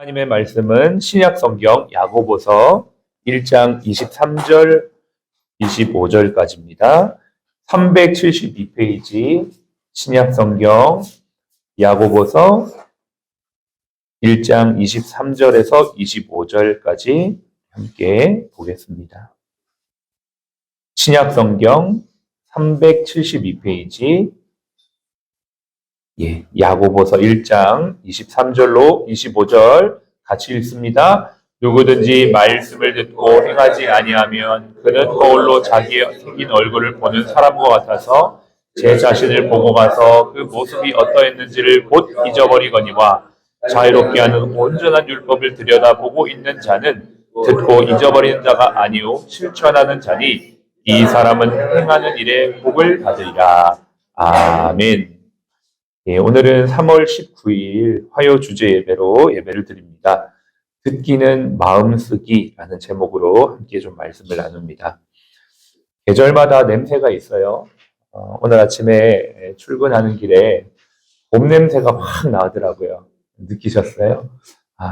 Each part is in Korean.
하나님의 말씀은 신약 성경 야고보서 1장 23절 25절까지입니다. 372페이지 신약 성경 야고보서 1장 23절에서 25절까지 함께 보겠습니다. 신약 성경 372페이지 야고보서 1장 23절로 25절 같이 읽습니다. 누구든지 말씀을 듣고 행하지 아니하면 그는 거울로 자기의 생긴 얼굴을 보는 사람과 같아서 제 자신을 보고 가서 그 모습이 어떠했는지를 곧 잊어버리거니와 자유롭게 하는 온전한 율법을 들여다보고 있는 자는 듣고 잊어버리는 자가 아니요 실천하는 자니 이 사람은 행하는 일에 복을 받으리라. 아멘. 오늘은 3월 19일 화요 주제 예배로 예배를 드립니다. 듣기는 마음쓰기라는 제목으로 함께 좀 말씀을 나눕니다. 계절마다 냄새가 있어요. 오늘 아침에 출근하는 길에 봄 냄새가 확 나더라고요. 느끼셨어요?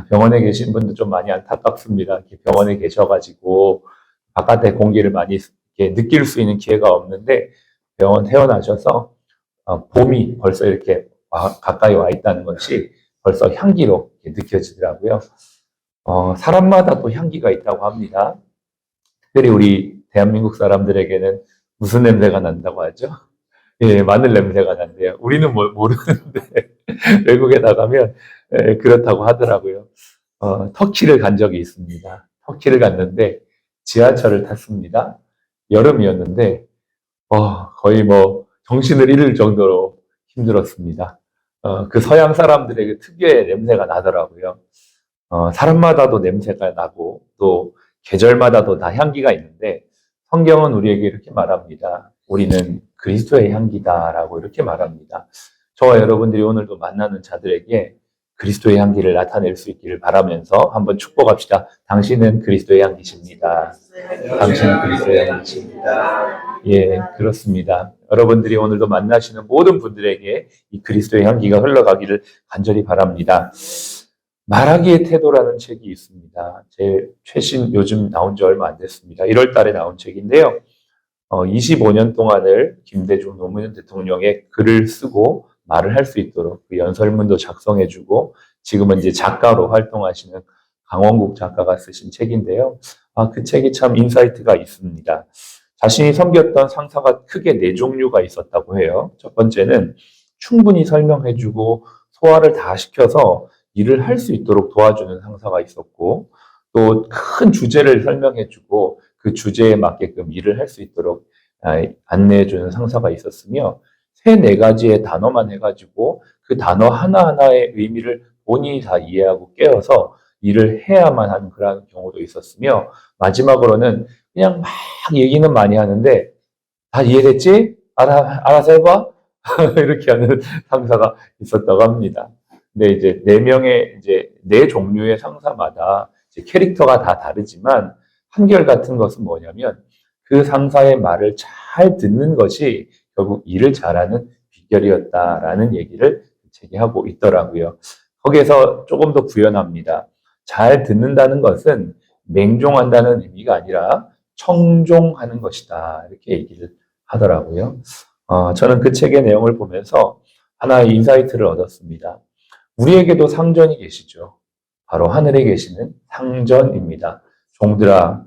병원에 계신 분들 좀 많이 안타깝습니다. 이렇게 병원에 계셔가지고 바깥의 공기를 많이 이렇게 느낄 수 있는 기회가 없는데 병원 퇴원하셔서 봄이 벌써 이렇게 가까이 와 있다는 것이 벌써 향기로 느껴지더라고요. 사람마다 또 향기가 있다고 합니다. 특별히 우리 대한민국 사람들에게는 무슨 냄새가 난다고 하죠? 마늘 냄새가 난대요. 우리는 모르는데 외국에 나가면 그렇다고 하더라고요. 터키를 간 적이 있습니다. 터키를 갔는데 지하철을 탔습니다. 여름이었는데 거의 정신을 잃을 정도로 힘들었습니다. 그 서양 사람들에게 특유의 냄새가 나더라고요. 사람마다도 냄새가 나고 또 계절마다도 다 향기가 있는데 성경은 우리에게 이렇게 말합니다. 우리는 그리스도의 향기다라고 이렇게 말합니다. 저와 여러분들이 오늘도 만나는 자들에게 그리스도의 향기를 나타낼 수 있기를 바라면서 한번 축복합시다. 당신은 그리스도의 향기십니다. 당신은 그리스도의 향기십니다. 그렇습니다. 여러분들이 오늘도 만나시는 모든 분들에게 이 그리스도의 향기가 흘러가기를 간절히 바랍니다. 말하기의 태도라는 책이 있습니다. 제일 최신 요즘 나온 지 얼마 안 됐습니다. 1월 달에 나온 책인데요. 25년 동안을 김대중 노무현 대통령의 글을 쓰고 말을 할 수 있도록 그 연설문도 작성해주고 지금은 이제 작가로 활동하시는 강원국 작가가 쓰신 책인데요. 그 책이 참 인사이트가 있습니다. 자신이 섬겼던 상사가 크게 4종류가 있었다고 해요. 첫 번째는 충분히 설명해주고 소화를 다 시켜서 일을 할 수 있도록 도와주는 상사가 있었고 또 큰 주제를 설명해주고 그 주제에 맞게끔 일을 할 수 있도록 안내해주는 상사가 있었으며 3-4가지의 단어만 해가지고 그 단어 하나하나의 의미를 본인이 다 이해하고 깨어서 일을 해야만 하는 그런 경우도 있었으며 마지막으로는 그냥 막 얘기는 많이 하는데 다 이해됐지? 알아서 해봐? 이렇게 하는 상사가 있었다고 합니다. 근데 이제 4 종류의 상사마다 이제 캐릭터가 다 다르지만 한결같은 것은 뭐냐면 그 상사의 말을 잘 듣는 것이 결국 일을 잘하는 비결이었다라는 얘기를 책이 하고 있더라고요. 거기에서 조금 더 구현합니다. 잘 듣는다는 것은 맹종한다는 의미가 아니라 청종하는 것이다. 이렇게 얘기를 하더라고요. 저는 그 책의 내용을 보면서 하나의 인사이트를 얻었습니다. 우리에게도 상전이 계시죠. 바로 하늘에 계시는 상전입니다. 종들아,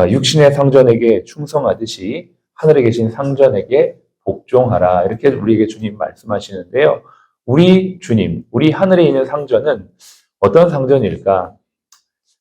육신의 상전에게 충성하듯이 하늘에 계신 상전에게 복종하라. 이렇게 우리에게 주님 말씀하시는데요. 우리 주님, 우리 하늘에 있는 상전은 어떤 상전일까?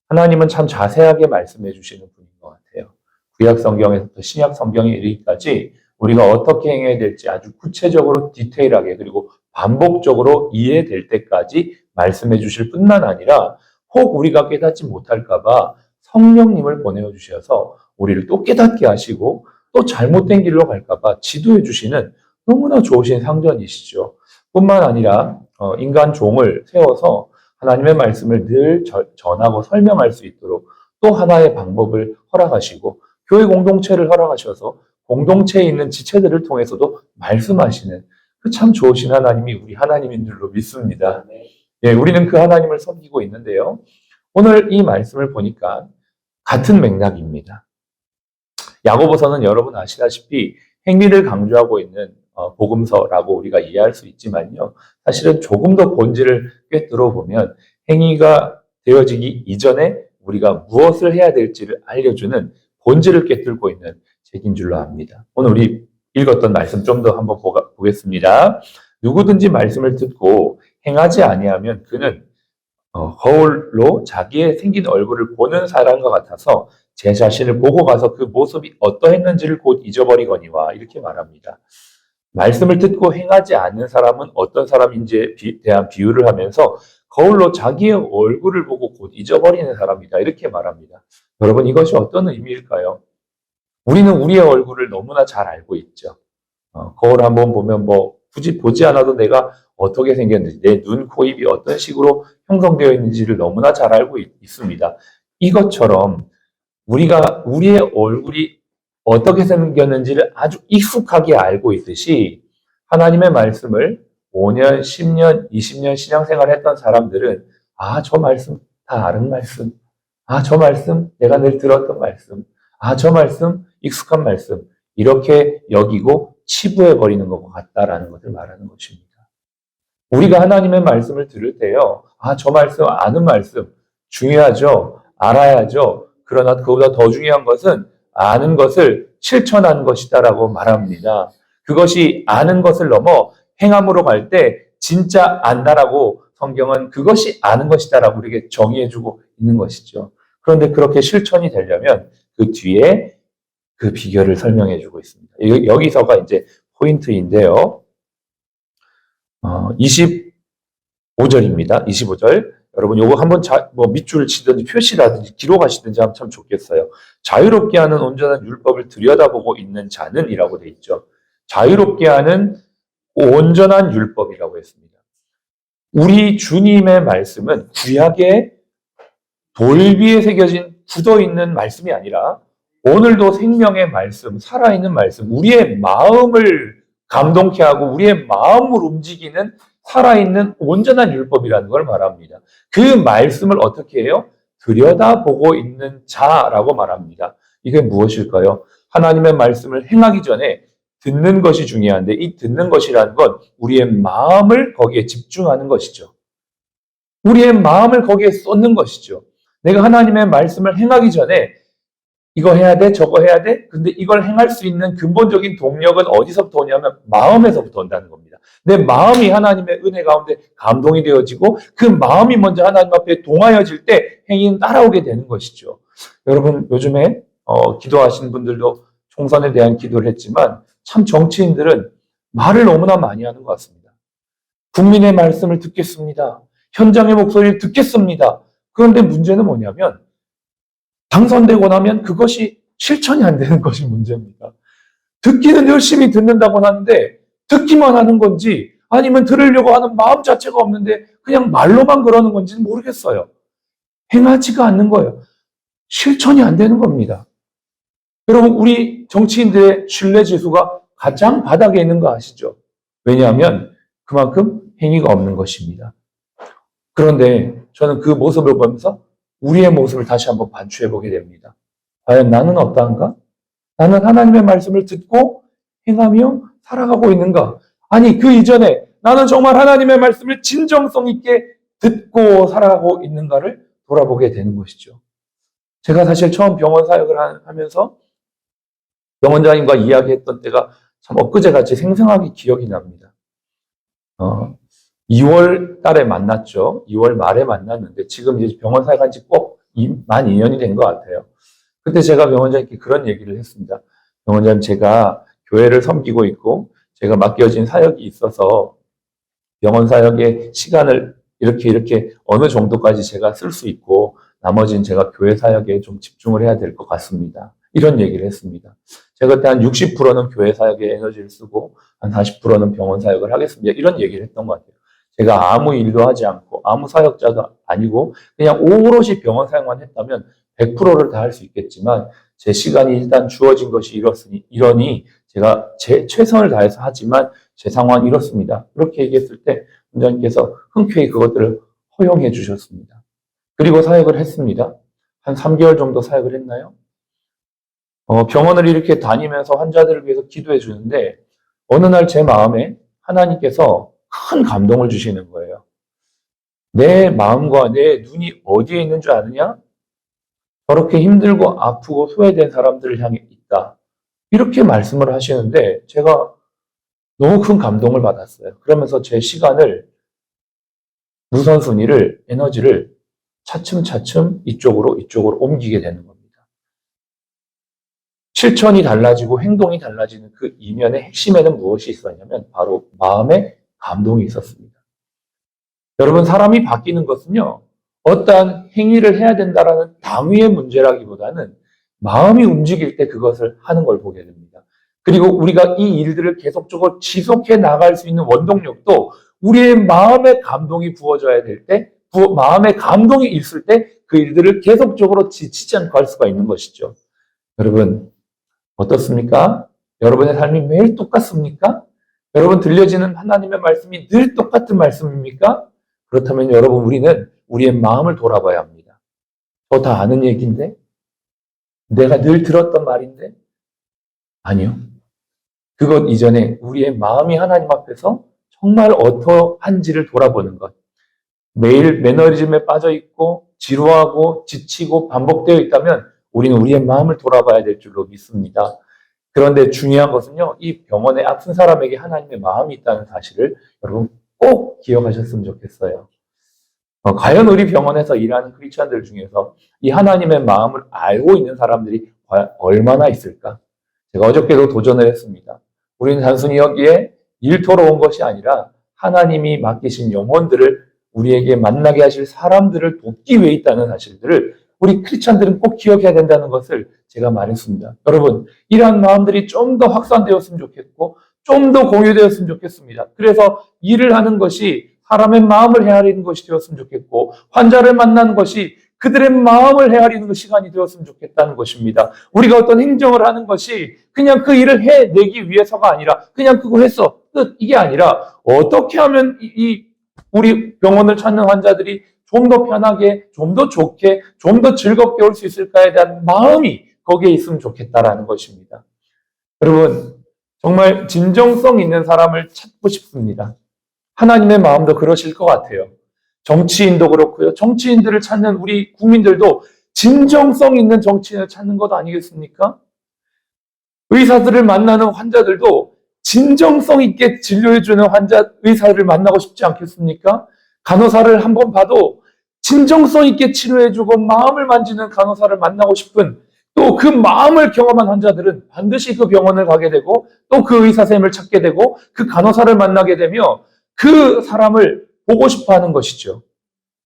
하나님은 참 자세하게 말씀해 주시는 분인 것 같아요. 구약 성경에서부터 신약 성경에 이르기까지 우리가 어떻게 행해야 될지 아주 구체적으로 디테일하게 그리고 반복적으로 이해될 때까지 말씀해 주실 뿐만 아니라 혹 우리가 깨닫지 못할까 봐 성령님을 보내주셔서 우리를 또 깨닫게 하시고 또 잘못된 길로 갈까 봐 지도해 주시는 너무나 좋으신 상전이시죠. 뿐만 아니라 인간 종을 세워서 하나님의 말씀을 늘 전하고 설명할 수 있도록 또 하나의 방법을 허락하시고 교회 공동체를 허락하셔서 공동체에 있는 지체들을 통해서도 말씀하시는 그 참 좋으신 하나님이 우리 하나님인 줄로 믿습니다. 예, 우리는 그 하나님을 섬기고 있는데요. 오늘 이 말씀을 보니까 같은 맥락입니다. 야고보서는 여러분 아시다시피 행위를 강조하고 있는 복음서라고 우리가 이해할 수 있지만요. 사실은 조금 더 본질을 꿰뚫어 보면 행위가 되어지기 이전에 우리가 무엇을 해야 될지를 알려주는 본질을 꿰뚫고 있는 책인 줄로 압니다. 오늘 우리 읽었던 말씀 좀 더 한번 보겠습니다. 누구든지 말씀을 듣고 행하지 아니하면 그는 거울로 자기의 생긴 얼굴을 보는 사람과 같아서 제 자신을 보고 가서 그 모습이 어떠했는지를 곧 잊어버리거니와 이렇게 말합니다. 말씀을 듣고 행하지 않는 사람은 어떤 사람인지에 대한 비유를 하면서 거울로 자기의 얼굴을 보고 곧 잊어버리는 사람이다 이렇게 말합니다. 여러분 이것이 어떤 의미일까요? 우리는 우리의 얼굴을 너무나 잘 알고 있죠. 거울 한번 보면 뭐 굳이 보지 않아도 내가 어떻게 생겼는지, 내 눈, 코, 입이 어떤 식으로 형성되어 있는지를 너무나 잘 알고 있습니다. 이것처럼 우리가 우리의 얼굴이 어떻게 생겼는지를 아주 익숙하게 알고 있듯이 하나님의 말씀을 5년, 10년, 20년 신앙생활 했던 사람들은 저 말씀 다 아는 말씀, 저 말씀 내가 늘 들었던 말씀, 저 말씀 익숙한 말씀 이렇게 여기고 치부해버리는 것과 같다라는 것을 말하는 것입니다. 우리가 하나님의 말씀을 들을 때요. 저 말씀, 아는 말씀 중요하죠. 알아야죠. 그러나 그보다 더 중요한 것은 아는 것을 실천하는 것이다라고 말합니다. 그것이 아는 것을 넘어 행함으로 갈 때 진짜 안다라고 성경은 그것이 아는 것이다라고 우리에게 정의해주고 있는 것이죠. 그런데 그렇게 실천이 되려면 그 뒤에 그 비결을 설명해주고 있습니다. 여기서가 이제 포인트인데요. 25절입니다. 25절. 여러분 요거 한번 밑줄을 치든지 표시라든지 기록하시든지 하면 참 좋겠어요. 자유롭게 하는 온전한 율법을 들여다보고 있는 자는 이라고 돼 있죠. 자유롭게 하는 온전한 율법이라고 했습니다. 우리 주님의 말씀은 구약의 돌비에 새겨진 굳어있는 말씀이 아니라 오늘도 생명의 말씀, 살아있는 말씀, 우리의 마음을 감동케 하고 우리의 마음을 움직이는 살아있는 온전한 율법이라는 걸 말합니다. 그 말씀을 어떻게 해요? 들여다보고 있는 자라고 말합니다. 이게 무엇일까요? 하나님의 말씀을 행하기 전에 듣는 것이 중요한데 이 듣는 것이라는 건 우리의 마음을 거기에 집중하는 것이죠. 우리의 마음을 거기에 쏟는 것이죠. 내가 하나님의 말씀을 행하기 전에 이거 해야 돼, 저거 해야 돼. 근데 이걸 행할 수 있는 근본적인 동력은 어디서부터 오냐면 마음에서부터 온다는 겁니다. 내 마음이 하나님의 은혜 가운데 감동이 되어지고 그 마음이 먼저 하나님 앞에 동하여질 때 행위는 따라오게 되는 것이죠. 여러분 요즘에 기도하시는 분들도 총선에 대한 기도를 했지만 참 정치인들은 말을 너무나 많이 하는 것 같습니다. 국민의 말씀을 듣겠습니다. 현장의 목소리를 듣겠습니다. 그런데 문제는 뭐냐면 당선되고 나면 그것이 실천이 안 되는 것이 문제입니다. 듣기는 열심히 듣는다고 하는데 듣기만 하는 건지 아니면 들으려고 하는 마음 자체가 없는데 그냥 말로만 그러는 건지는 모르겠어요. 행하지가 않는 거예요. 실천이 안 되는 겁니다. 여러분 우리 정치인들의 신뢰지수가 가장 바닥에 있는 거 아시죠? 왜냐하면 그만큼 행위가 없는 것입니다. 그런데 저는 그 모습을 보면서 우리의 모습을 다시 한번 반추해보게 됩니다. 과연 나는 어떠한가? 나는 하나님의 말씀을 듣고 행하며 살아가고 있는가? 아니 그 이전에 나는 정말 하나님의 말씀을 진정성 있게 듣고 살아가고 있는가를 돌아보게 되는 것이죠. 제가 사실 처음 병원 사역을 하면서 병원장님과 이야기했던 때가 참 엊그제같이 생생하게 기억이 납니다. 2월 달에 만났죠. 2월 말에 만났는데 지금 이제 병원 사역한 지 꼭 만 2년이 된 것 같아요. 그때 제가 병원장님께 그런 얘기를 했습니다. 병원장님 제가 교회를 섬기고 있고 제가 맡겨진 사역이 있어서 병원 사역의 시간을 이렇게 어느 정도까지 제가 쓸 수 있고 나머지는 제가 교회 사역에 좀 집중을 해야 될 것 같습니다. 이런 얘기를 했습니다. 제가 그때 한 60%는 교회 사역에 에너지를 쓰고 한 40%는 병원 사역을 하겠습니다. 이런 얘기를 했던 것 같아요. 제가 아무 일도 하지 않고 아무 사역자도 아니고 그냥 오롯이 병원 사역만 했다면 100%를 다 할 수 있겠지만 제 시간이 일단 주어진 것이 이러니 제가 제 최선을 다해서 하지만 제 상황은 이렇습니다. 그렇게 얘기했을 때 원장님께서 흔쾌히 그것들을 허용해 주셨습니다. 그리고 사역을 했습니다. 한 3개월 정도 사역을 했나요? 병원을 이렇게 다니면서 환자들을 위해서 기도해 주는데 어느 날 제 마음에 하나님께서 큰 감동을 주시는 거예요. 내 마음과 내 눈이 어디에 있는 줄 아느냐? 저렇게 힘들고 아프고 소외된 사람들을 향해 있다. 이렇게 말씀을 하시는데 제가 너무 큰 감동을 받았어요. 그러면서 제 시간을, 우선순위를, 에너지를 차츰차츰 이쪽으로 옮기게 되는 겁니다. 실천이 달라지고 행동이 달라지는 그 이면의 핵심에는 무엇이 있었냐면 바로 마음의 감동이 있었습니다. 여러분, 사람이 바뀌는 것은요, 어떠한 행위를 해야 된다라는 당위의 문제라기보다는 마음이 움직일 때 그것을 하는 걸 보게 됩니다. 그리고 우리가 이 일들을 계속적으로 지속해 나갈 수 있는 원동력도 우리의 마음의 감동이 부어져야 될 때, 마음의 감동이 있을 때 그 일들을 계속적으로 지치지 않고 할 수가 있는 것이죠. 여러분, 어떻습니까? 여러분의 삶이 매일 똑같습니까? 여러분 들려지는 하나님의 말씀이 늘 똑같은 말씀입니까? 그렇다면 여러분, 우리는 우리의 마음을 돌아봐야 합니다. 저 다 아는 얘기인데? 내가 늘 들었던 말인데? 아니요. 그것 이전에 우리의 마음이 하나님 앞에서 정말 어떠한지를 돌아보는 것. 매일 매너리즘에 빠져 있고 지루하고 지치고 반복되어 있다면 우리는 우리의 마음을 돌아봐야 될 줄로 믿습니다. 그런데 중요한 것은요, 이 병원에 아픈 사람에게 하나님의 마음이 있다는 사실을 여러분 꼭 기억하셨으면 좋겠어요. 과연 우리 병원에서 일하는 크리스천들 중에서 이 하나님의 마음을 알고 있는 사람들이 과연 얼마나 있을까? 제가 어저께도 도전을 했습니다. 우리는 단순히 여기에 일터로 온 것이 아니라 하나님이 맡기신 영혼들을, 우리에게 만나게 하실 사람들을 돕기 위해 있다는 사실들을 우리 크리스천들은 꼭 기억해야 된다는 것을 제가 말했습니다. 여러분, 이러한 마음들이 좀 더 확산되었으면 좋겠고 좀 더 공유되었으면 좋겠습니다. 그래서 일을 하는 것이 사람의 마음을 헤아리는 것이 되었으면 좋겠고 환자를 만나는 것이 그들의 마음을 헤아리는 시간이 되었으면 좋겠다는 것입니다. 우리가 어떤 행정을 하는 것이 그냥 그 일을 해내기 위해서가 아니라 그냥 그거 했어, 끝, 이게 아니라 어떻게 하면 우리 병원을 찾는 환자들이 좀 더 편하게, 좀 더 좋게, 좀 더 즐겁게 올 수 있을까에 대한 마음이 거기에 있으면 좋겠다라는 것입니다. 여러분, 정말 진정성 있는 사람을 찾고 싶습니다. 하나님의 마음도 그러실 것 같아요. 정치인도 그렇고요. 정치인들을 찾는 우리 국민들도 진정성 있는 정치인을 찾는 것 아니겠습니까? 의사들을 만나는 환자들도 진정성 있게 진료해주는 의사를 만나고 싶지 않겠습니까? 간호사를 한번 봐도 진정성 있게 치료해주고 마음을 만지는 간호사를 만나고 싶은, 또 그 마음을 경험한 환자들은 반드시 그 병원을 가게 되고 또 그 의사 선생님을 찾게 되고 그 간호사를 만나게 되며 그 사람을 보고 싶어 하는 것이죠.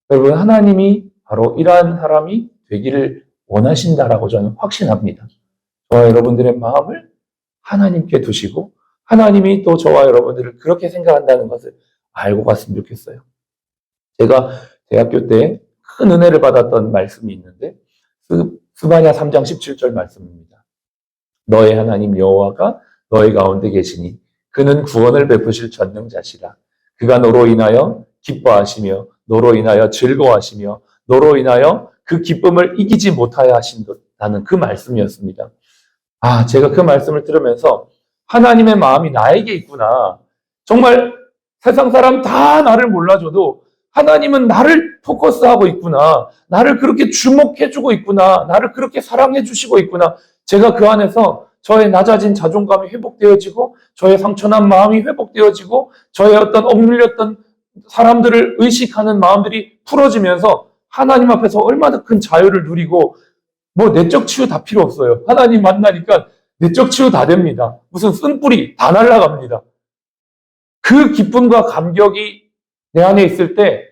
여러분, 하나님이 바로 이러한 사람이 되기를 원하신다라고 저는 확신합니다. 저와 여러분들의 마음을 하나님께 두시고 하나님이 또 저와 여러분들을 그렇게 생각한다는 것을 알고 갔으면 좋겠어요. 제가 대학교 때 큰 은혜를 받았던 말씀이 있는데 스바냐 3장 17절 말씀입니다. 너의 하나님 여호와가 너희 가운데 계시니 그는 구원을 베푸실 전능자시라. 그가 너로 인하여 기뻐하시며 너로 인하여 즐거워하시며 너로 인하여 그 기쁨을 이기지 못하여 하신다는 그 말씀이었습니다. 제가 그 말씀을 들으면서 하나님의 마음이 나에게 있구나. 정말 세상 사람 다 나를 몰라줘도 하나님은 나를 포커스하고 있구나. 나를 그렇게 주목해주고 있구나. 나를 그렇게 사랑해주시고 있구나. 제가 그 안에서 저의 낮아진 자존감이 회복되어지고 저의 상처난 마음이 회복되어지고 저의 어떤 억눌렸던 사람들을 의식하는 마음들이 풀어지면서 하나님 앞에서 얼마나 큰 자유를 누리고, 뭐 내적 치유 다 필요 없어요. 하나님 만나니까 내적 치유 다 됩니다. 무슨 쓴뿌리 다 날아갑니다. 그 기쁨과 감격이 내 안에 있을 때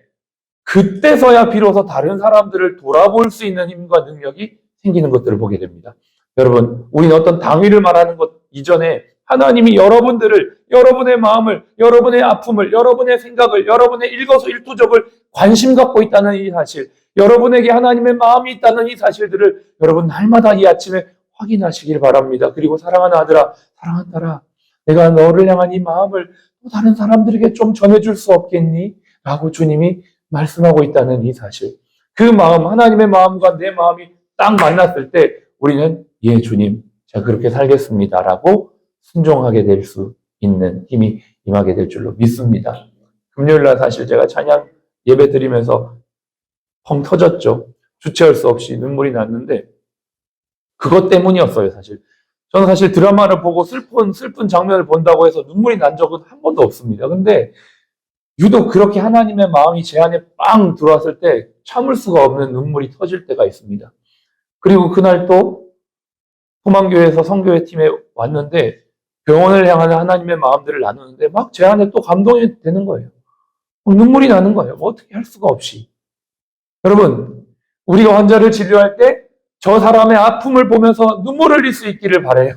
그때서야 비로소 다른 사람들을 돌아볼 수 있는 힘과 능력이 생기는 것들을 보게 됩니다. 여러분, 우리는 어떤 당위를 말하는 것 이전에 하나님이 여러분의 마음을, 여러분의 아픔을, 여러분의 생각을, 여러분의 일거수일투족을 관심 갖고 있다는 이 사실, 여러분에게 하나님의 마음이 있다는 이 사실들을 여러분 날마다 이 아침에 확인하시길 바랍니다. 그리고 사랑하는 아들아, 사랑하는 딸아, 내가 너를 향한 이 마음을 또 다른 사람들에게 좀 전해줄 수 없겠니? 라고 주님이 말씀하고 있다는 이 사실. 그 마음, 하나님의 마음과 내 마음이 딱 만났을 때 우리는 예, 주님, 제가 그렇게 살겠습니다라고 순종하게 될 수 있는 힘이 임하게 될 줄로 믿습니다. 금요일날 사실 제가 찬양 예배 드리면서 펑 터졌죠. 주체할 수 없이 눈물이 났는데 그것 때문이었어요, 사실. 저는 사실 드라마를 보고 슬픈 장면을 본다고 해서 눈물이 난 적은 한 번도 없습니다. 근데 유독 그렇게 하나님의 마음이 제 안에 빵 들어왔을 때 참을 수가 없는 눈물이 터질 때가 있습니다. 그리고 그날 또 소망교회에서 성교회 팀에 왔는데 병원을 향하는 하나님의 마음들을 나누는데 막 제 안에 또 감동이 되는 거예요. 눈물이 나는 거예요. 뭐 어떻게 할 수가 없이. 여러분, 우리가 환자를 치료할 때 저 사람의 아픔을 보면서 눈물 흘릴 수 있기를 바라요.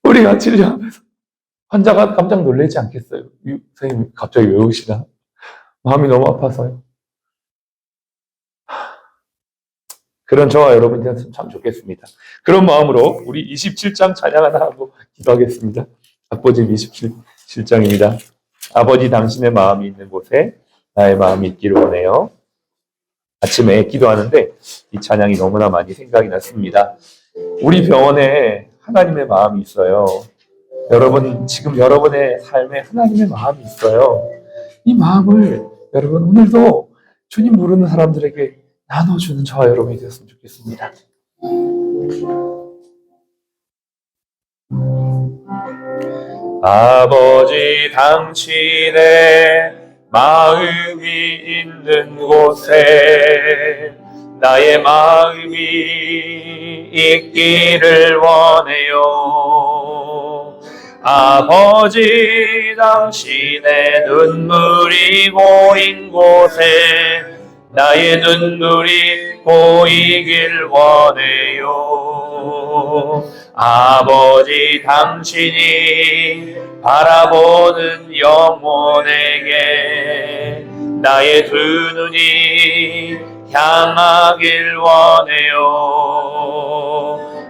우리가 치료하면서 환자가 깜짝 놀라지 않겠어요? 선생님 갑자기 왜 우시나? 마음이 너무 아파서요. 그런 저와 여러분이 되었으면 참 좋겠습니다. 그런 마음으로 우리 27장 찬양 하나 하고 기도하겠습니다. 악보집 27장입니다. 아버지 당신의 마음이 있는 곳에 나의 마음이 있기를 원해요. 아침에 기도하는데 이 찬양이 너무나 많이 생각이 났습니다. 우리 병원에 하나님의 마음이 있어요. 여러분, 지금 여러분의 삶에 하나님의 마음이 있어요. 이 마음을 여러분 오늘도 주님 모르는 사람들에게 나눠주는 저와 여러분이 되었으면 좋겠습니다. 아버지 당신의 마음이 있는 곳에 나의 마음이 있기를 원해요. 아버지 당신의 눈물이 고인 곳에 나의 눈물이 보이길 원해요. 아버지 당신이 바라보는 영혼에게 나의 두 눈이 향하길 원해요.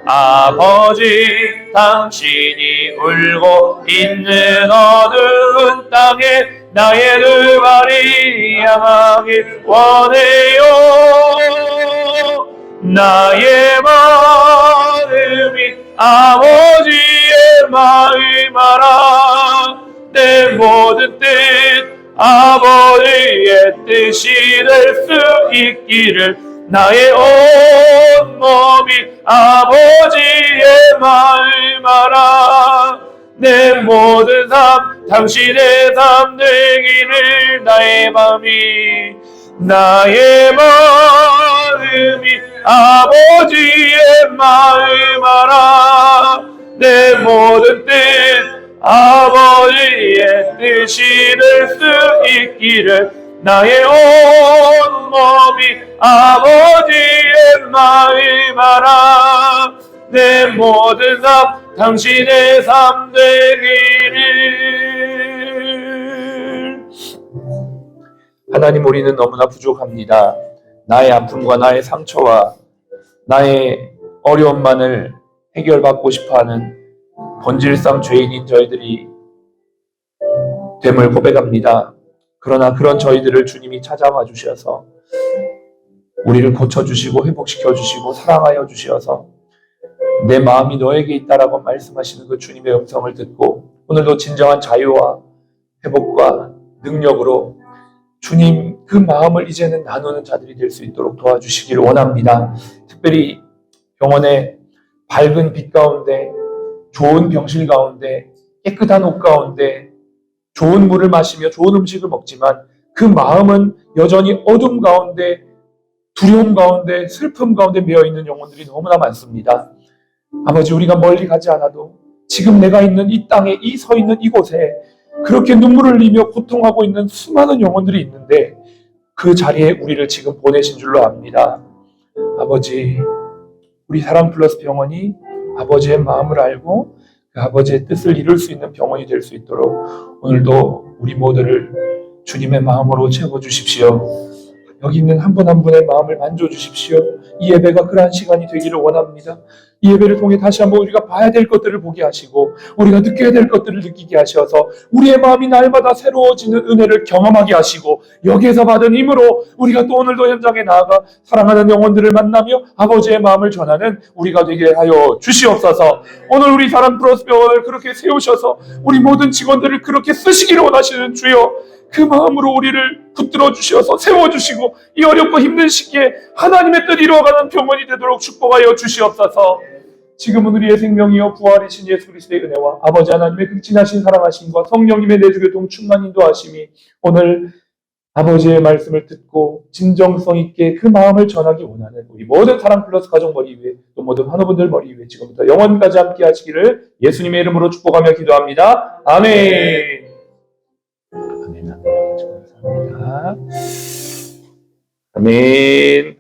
아버지 당신이 울고 있는 어두운 땅에 나의 두 발이 향하길 원해요. 나의 마음이 아버지의 마음 알아. 내 모든 뜻 아버지의 뜻이 될 수 있기를 나의 온 몸이 아버지의 마음 알아. 내 모든 삶 당신의 삶 되기를 나의 마음이 아버지의 마음 알아. 내 모든 뜻 아버지의 뜻이 될 수 있기를 나의 온 몸이 아버지의 마음 알아. 내 모든 삶 당신의 삶 되기를. 하나님, 우리는 너무나 부족합니다. 나의 아픔과 나의 상처와 나의 어려움만을 해결받고 싶어하는 본질상 죄인인 저희들이 됨을 고백합니다. 그러나 그런 저희들을 주님이 찾아와 주셔서 우리를 고쳐주시고 회복시켜주시고 사랑하여 주셔서 내 마음이 너에게 있다라고 말씀하시는 그 주님의 음성을 듣고 오늘도 진정한 자유와 회복과 능력으로 주님 그 마음을 이제는 나누는 자들이 될 수 있도록 도와주시기를 원합니다. 특별히 병원의 밝은 빛 가운데, 좋은 병실 가운데, 깨끗한 옷 가운데 좋은 물을 마시며 좋은 음식을 먹지만 그 마음은 여전히 어둠 가운데, 두려움 가운데, 슬픔 가운데 매여있는 영혼들이 너무나 많습니다. 아버지, 우리가 멀리 가지 않아도 지금 내가 있는 이 땅에 이 서 있는 이곳에 그렇게 눈물을 흘리며 고통하고 있는 수많은 영혼들이 있는데 그 자리에 우리를 지금 보내신 줄로 압니다. 아버지, 우리 사랑 플러스 병원이 아버지의 마음을 알고 그 아버지의 뜻을 이룰 수 있는 병원이 될 수 있도록 오늘도 우리 모두를 주님의 마음으로 채워주십시오. 여기 있는 한 분 한 분의 마음을 만져주십시오. 이 예배가 그러한 시간이 되기를 원합니다. 이 예배를 통해 다시 한번 우리가 봐야 될 것들을 보게 하시고 우리가 느껴야 될 것들을 느끼게 하셔서 우리의 마음이 날마다 새로워지는 은혜를 경험하게 하시고 여기에서 받은 힘으로 우리가 또 오늘도 현장에 나아가 사랑하는 영혼들을 만나며 아버지의 마음을 전하는 우리가 되게 하여 주시옵소서. 오늘 우리 사랑 프로스페어를 그렇게 세우셔서 우리 모든 직원들을 그렇게 쓰시기를 원하시는 주여, 그 마음으로 우리를 붙들어 주셔서 세워주시고 이 어렵고 힘든 시기에 하나님의 뜻 이루어가는 병원이 되도록 축복하여 주시옵소서. 지금은 우리의 생명이여 부활이신 예수 그리스도의 은혜와 아버지 하나님의 극진하신 사랑하심과 성령님의 내주교통 충만 인도하심이 오늘 아버지의 말씀을 듣고 진정성 있게 그 마음을 전하기 원하는 우리 모든 사랑 플러스 가족 머리 위에 또 모든 환우분들 머리 위에 지금부터 영원까지 함께 하시기를 예수님의 이름으로 축복하며 기도합니다. 아멘. 아멘. 감사합니다. 아멘.